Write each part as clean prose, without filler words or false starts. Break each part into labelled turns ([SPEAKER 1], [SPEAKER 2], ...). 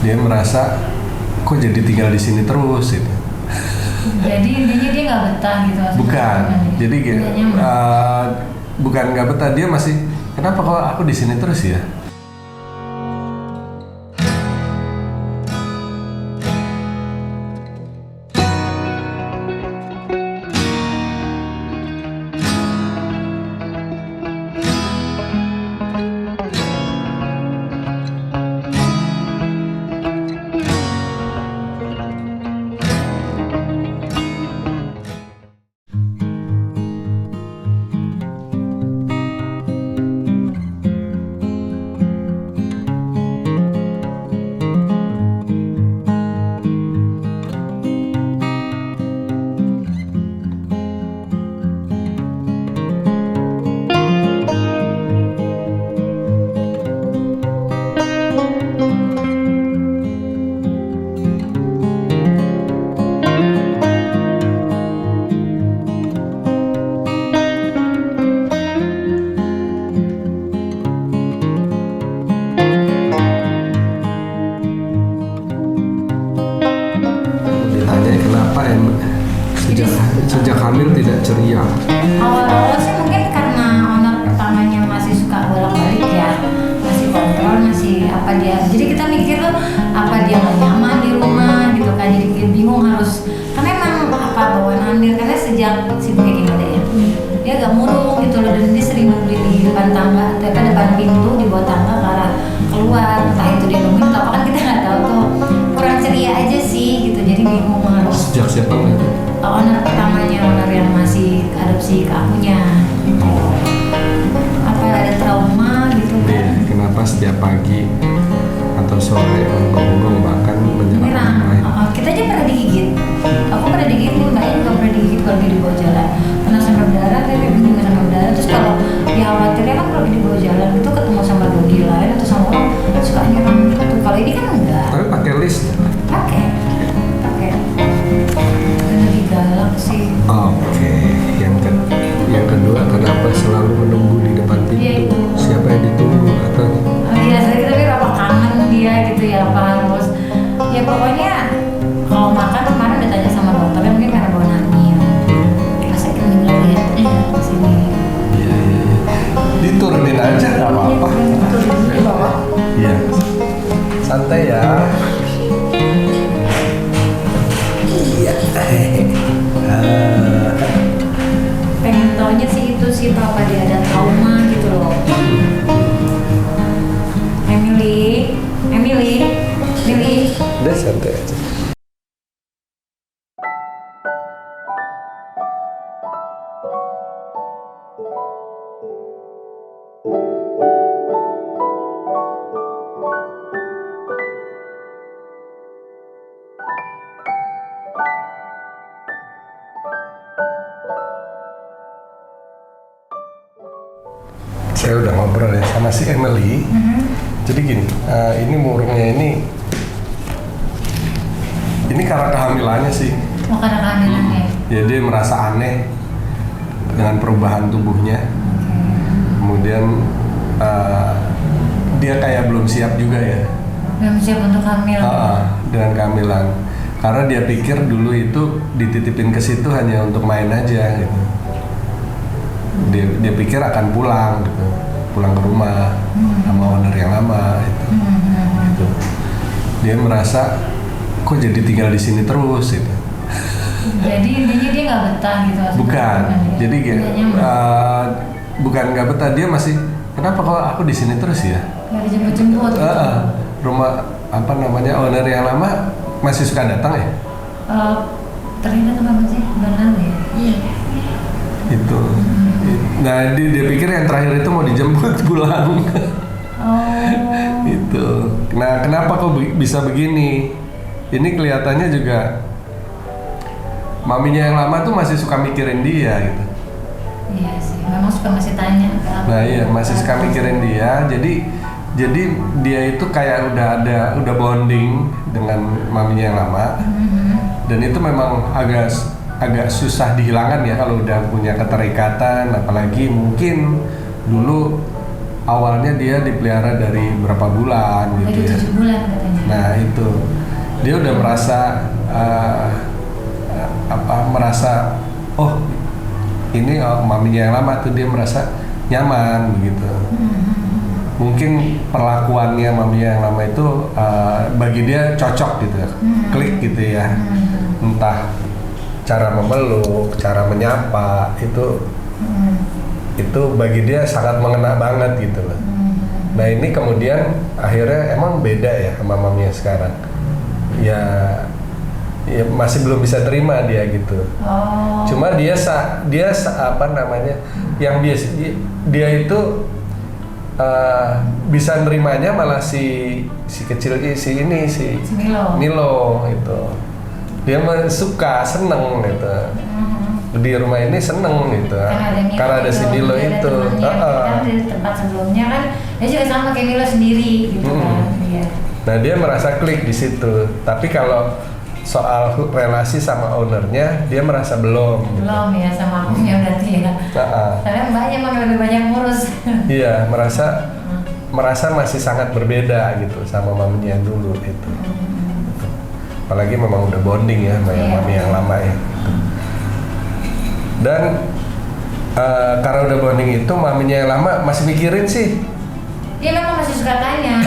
[SPEAKER 1] dia merasa kok jadi tinggal di sini terus gitu.
[SPEAKER 2] Jadi intinya dia nggak betah gitu.
[SPEAKER 1] Bukan, jadi bukan nggak betah, dia masih kenapa kok aku di sini terus ya? Sejak hamil tidak ceria.
[SPEAKER 2] Awal-awal sih mungkin karena owner pertamanya masih suka bolak-balik ya, masih kontrol, masih apa dia. Jadi kita mikir tuh apa dia nggak nyaman di rumah gitu kan, jadi kita bingung harus. Karena emang apa bawaan hamil karena sejak sibuknya gimana ya, dia agak murung gitu loh, dan dia sering nungguin di depan tangga, depan pintu di bawah tangga ke arah keluar. Entah itu dia nungguin atau apa kan kita nggak tahu tuh. Kurang ceria aja sih gitu, jadi bingung harus.
[SPEAKER 1] Sejak siapa itu?
[SPEAKER 2] Owner pertamanya, owner yang masih adopsi ke akunya gitu. Apa ada trauma gitu kan?
[SPEAKER 1] Iya, kenapa setiap pagi atau sore gonggong-gonggong bahkan menyerang orang lain?
[SPEAKER 2] Kita aja pernah digigit. Aku pernah digigit, mbaknya juga pernah digigit kalau lagi di bawah jalan. Pernah sampai berdarah, tapi bingung sampai berdarah. Terus kalau dia khawatirnya kan kalau di bawah jalan itu ketemu sama dogi lain atau sama orang suka nyerang gitu. Kalau ini kan enggak.
[SPEAKER 1] Tapi pakai list?
[SPEAKER 2] Pakai. Lebih galak sih.
[SPEAKER 1] Oke. Yang kedua, kenapa selalu menunggu di depan pintu?
[SPEAKER 2] Iya, itu.
[SPEAKER 1] Siapa yang ditunggu atau?
[SPEAKER 2] Iya, tapi apa kangen dia gitu ya, apa harus ya pokoknya kalau makan kemarin udah tanya sama dokternya mungkin karena bawa hamil. Masa kita bilang lihat kesini.
[SPEAKER 1] Iya. Diturunin aja nggak apa-apa.
[SPEAKER 2] Turunin di bawah.
[SPEAKER 1] Iya. Santai ya. Iya.
[SPEAKER 2] Pengen taunya sih itu sih apa dia ada trauma gitu loh. Emily.
[SPEAKER 1] Udah santai aja. Saya udah ngobrol ya sama si Emily. Jadi gini, ini murungnya ini karena kehamilannya sih.
[SPEAKER 2] Mau karena kehamilannya.
[SPEAKER 1] Ya dia merasa aneh dengan perubahan tubuhnya. Kemudian dia kayak belum siap juga ya.
[SPEAKER 2] Belum siap untuk hamil.
[SPEAKER 1] Dengan kehamilan. Karena dia pikir dulu itu dititipin ke situ hanya untuk main aja gitu. Dia pikir akan pulang gitu, pulang ke rumah sama owner yang lama gitu. Dia merasa kok jadi tinggal di sini terus gitu.
[SPEAKER 2] Jadi intinya dia nggak betah gitu.
[SPEAKER 1] Bukan, jadi bukan nggak betah, dia masih kenapa kok aku di sini terus ya?
[SPEAKER 2] Nggak dijemput-jemput.
[SPEAKER 1] Rumah apa namanya owner yang lama masih suka datang ya?
[SPEAKER 2] Terlihat apa sih? Benar ya? Iya.
[SPEAKER 1] Itu. Nah dia pikir yang terakhir itu mau dijemput pulang. Itu. Nah kenapa kok bisa begini? Ini kelihatannya juga maminya yang lama tuh masih suka mikirin dia gitu.
[SPEAKER 2] Iya sih, memang suka masih tanya.
[SPEAKER 1] Nah iya masih suka mikirin dia. Jadi dia itu kayak udah bonding dengan maminya yang lama. Dan itu memang agak susah dihilangkan ya kalau udah punya keterikatan, apalagi mungkin dulu awalnya dia dipelihara dari berapa bulan gitu ya.
[SPEAKER 2] Dari 7 bulan katanya.
[SPEAKER 1] Nah gitu. Dia udah merasa merasa oh ini maminya yang lama tuh, dia merasa nyaman begitu. Mungkin perlakuannya maminya yang lama itu bagi dia cocok gitu, klik gitu ya. Entah cara memeluk, cara menyapa itu bagi dia sangat mengena banget gitu loh. Nah ini kemudian akhirnya emang beda ya sama maminya sekarang. Ya masih belum bisa terima dia gitu. Cuma dia apa namanya, yang dia itu bisa nerimanya malah si kecil si Milo itu. Dia suka, seneng gitu. Di rumah ini seneng gitu. Karena ada si Milo itu.
[SPEAKER 2] Kan di tempat sebelumnya kan dia juga sama kayak Milo sendiri gitu kan. Iya.
[SPEAKER 1] Nah dia merasa klik di situ. Tapi kalau soal relasi sama ownernya, dia merasa belum.
[SPEAKER 2] Belum ya sama akunya berarti ya. Karena mbaknya emang lebih banyak ngurus.
[SPEAKER 1] Iya, merasa masih sangat berbeda gitu sama maminya yang dulu itu. Apalagi memang udah bonding ya sama yang mami yang lama ya. Dan karena udah bonding itu, maminya yang lama masih mikirin sih.
[SPEAKER 2] Dia memang masih suka tanya,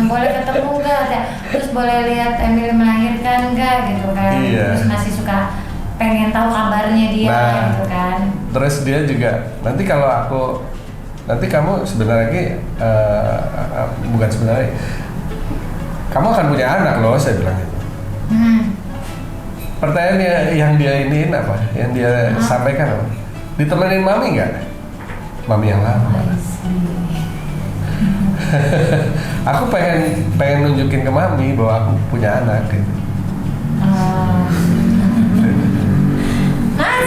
[SPEAKER 2] boleh ketemu nggak, terus boleh lihat Emil melahirkan nggak gitu kan, terus masih suka pengen tahu kabarnya dia gitu kan.
[SPEAKER 1] Terus dia juga nanti kamu sebenarnya bukan sebenarnya, kamu akan punya anak loh, saya bilang gitu. Pertanyaannya yang dia iniin apa? Yang dia sampaikan apa? Ditemenin mami nggak? Mami yang lama. Aku pengen nunjukin ke mami bahwa aku punya anak gitu.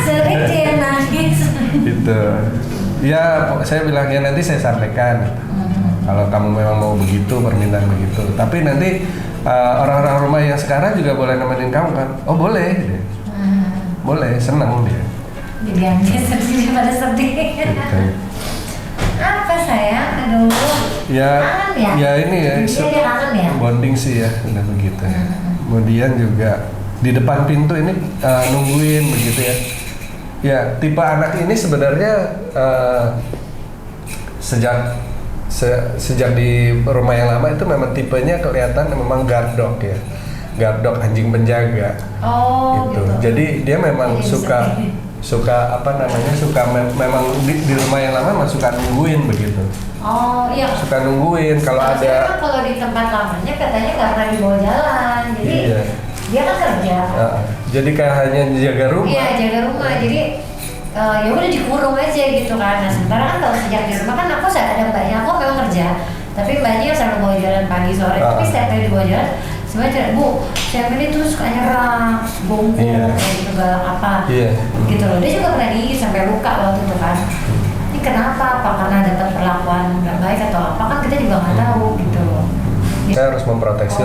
[SPEAKER 2] Sering dia nangis.
[SPEAKER 1] Gitu. Ya, saya bilangnya nanti saya sampaikan. Kalau kamu memang mau begitu, permintaan begitu. Tapi nanti orang-orang rumah yang sekarang juga boleh nemenin kamu kan? Oh boleh, boleh, seneng dia.
[SPEAKER 2] Jadi yang sedih pada sedih.
[SPEAKER 1] Gitu.
[SPEAKER 2] Apa sayang? Aduh.
[SPEAKER 1] Ya ini ya.
[SPEAKER 2] Dia kangen ya?
[SPEAKER 1] Bonding sih ya, udah begitu. Kemudian juga di depan pintu ini nungguin begitu ya. Ya tipe anak ini sebenarnya sejak di rumah yang lama itu memang tipenya kelihatan memang guard dog ya, guard dog, anjing penjaga. Gitu. Jadi dia memang suka apa namanya, memang di rumah yang lama memang suka nungguin begitu.
[SPEAKER 2] Iya.
[SPEAKER 1] Suka nungguin kalau ada.
[SPEAKER 2] Kalau di tempat lamanya katanya nggak pernah dibawa jalan, jadi dia kan kerja.
[SPEAKER 1] Jadi kayak hanya jaga rumah.
[SPEAKER 2] Iya, jaga rumah. Jadi ya udah dikurung aja gitu kan. Nah sementara kan kalau sejak di rumah kan aku ada mbaknya, aku memang kerja, tapi mbaknya selalu bawa jalan pagi sore. Tapi setiap kali dibawa jalan, sebenarnya Bu, siapa ini tuh suka nyerang, bongkok, kayak gitu, galak apa, gitu loh. Dia juga pernah digigit sampai luka waktu itu kan. Ini kenapa? Apa karena dapat perlakuan nggak baik atau apa, kan kita juga nggak tahu gitu loh.
[SPEAKER 1] Saya harus memproteksi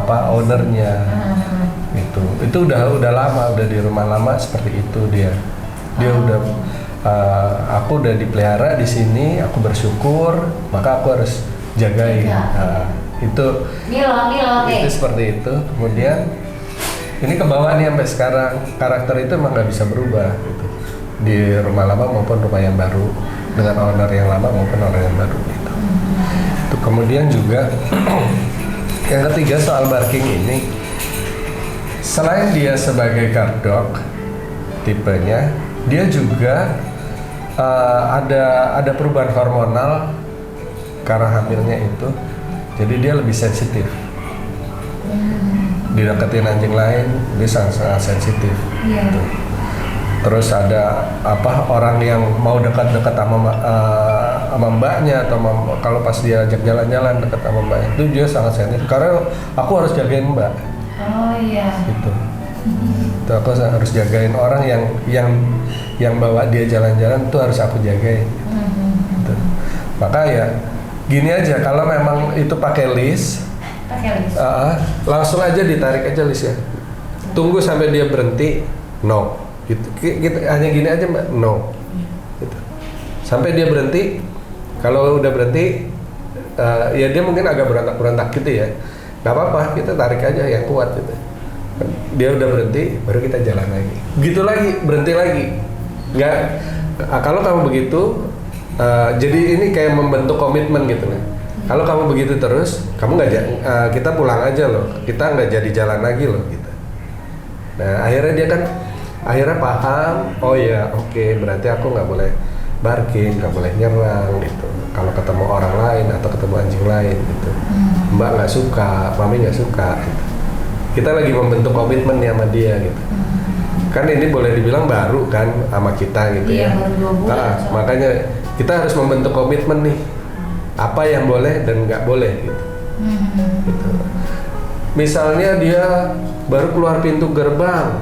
[SPEAKER 1] ownernya. Itu udah lama, udah di rumah lama seperti itu dia udah aku udah dipelihara di sini, aku bersyukur, maka aku harus jagain. Itu seperti itu. Kemudian ini kebawa nih sampai sekarang, karakter itu emang nggak bisa berubah gitu. Di rumah lama maupun rumah yang baru, dengan owner yang lama maupun owner yang baru gitu. Itu kemudian juga yang ketiga soal barking ini, selain dia sebagai guard dog tipenya, dia juga ada perubahan hormonal karena hamilnya itu, jadi dia lebih sensitif. Dideketin anjing lain, dia sangat sensitif. Gitu. Terus ada orang yang mau dekat-dekat sama mbaknya atau kalau pas dia ajak jalan-jalan dekat sama mbaknya, itu dia sangat sensitif karena aku harus jagain mbak. Gitu. Itu aku harus jagain orang yang bawa dia jalan-jalan, itu harus aku jagain. Gitu. Maka ya gini aja, kalau memang itu pakai list, langsung aja ditarik aja list ya. Tunggu sampai dia berhenti, no. Gitu, hanya gini aja mbak, no. Gitu. Sampai dia berhenti. Kalau udah berhenti, ya dia mungkin agak berontak-berontak gitu ya. nggak apa-apa, kita tarik aja yang kuat gitu. Dia udah berhenti, baru kita jalan lagi. Gitu lagi, berhenti lagi. Nggak, kalau kamu begitu, jadi ini kayak membentuk komitmen gitu kan. Kalau kamu begitu terus, kamu nggak, kita pulang aja loh. Kita nggak jadi jalan lagi loh gitu. Nah akhirnya dia kan, akhirnya paham. Oh ya, oke, berarti aku nggak boleh barking, nggak boleh nyerang gitu. Kalau ketemu orang lain atau ketemu anjing lain gitu. Mbak nggak suka, mami nggak suka. Gitu. Kita lagi membentuk komitmen nih sama dia gitu. Kan ini boleh dibilang baru kan sama kita gitu
[SPEAKER 2] Iya,
[SPEAKER 1] ya.
[SPEAKER 2] baru 2 bulan,
[SPEAKER 1] Nah,
[SPEAKER 2] so.
[SPEAKER 1] makanya kita harus membentuk komitmen nih. Apa yang boleh dan nggak boleh gitu. Gitu. Misalnya dia baru keluar pintu gerbang,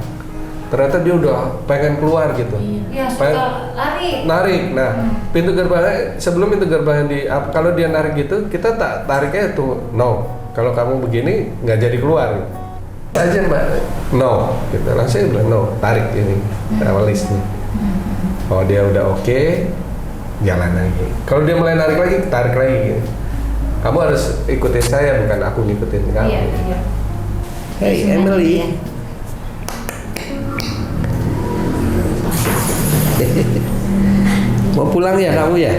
[SPEAKER 1] ternyata dia udah pengen keluar gitu.
[SPEAKER 2] Iya, suka lari.
[SPEAKER 1] Narik. Nah, pintu gerbangnya, sebelum pintu gerbangnya kalau dia narik gitu, kita tak tariknya tuh no. Kalau kamu begini nggak jadi keluar. Aja Mbak, no. Gitu. Langsung saya bilang no, tarik ini listnya. Oh dia udah oke, jalan lagi. Kalau dia mulai narik lagi, tarik lagi. Gitu. Kamu harus ikutin saya, bukan aku ngikutin kamu.
[SPEAKER 2] Iya, iya.
[SPEAKER 1] Hey Emily. Mau pulang ya kamu ya?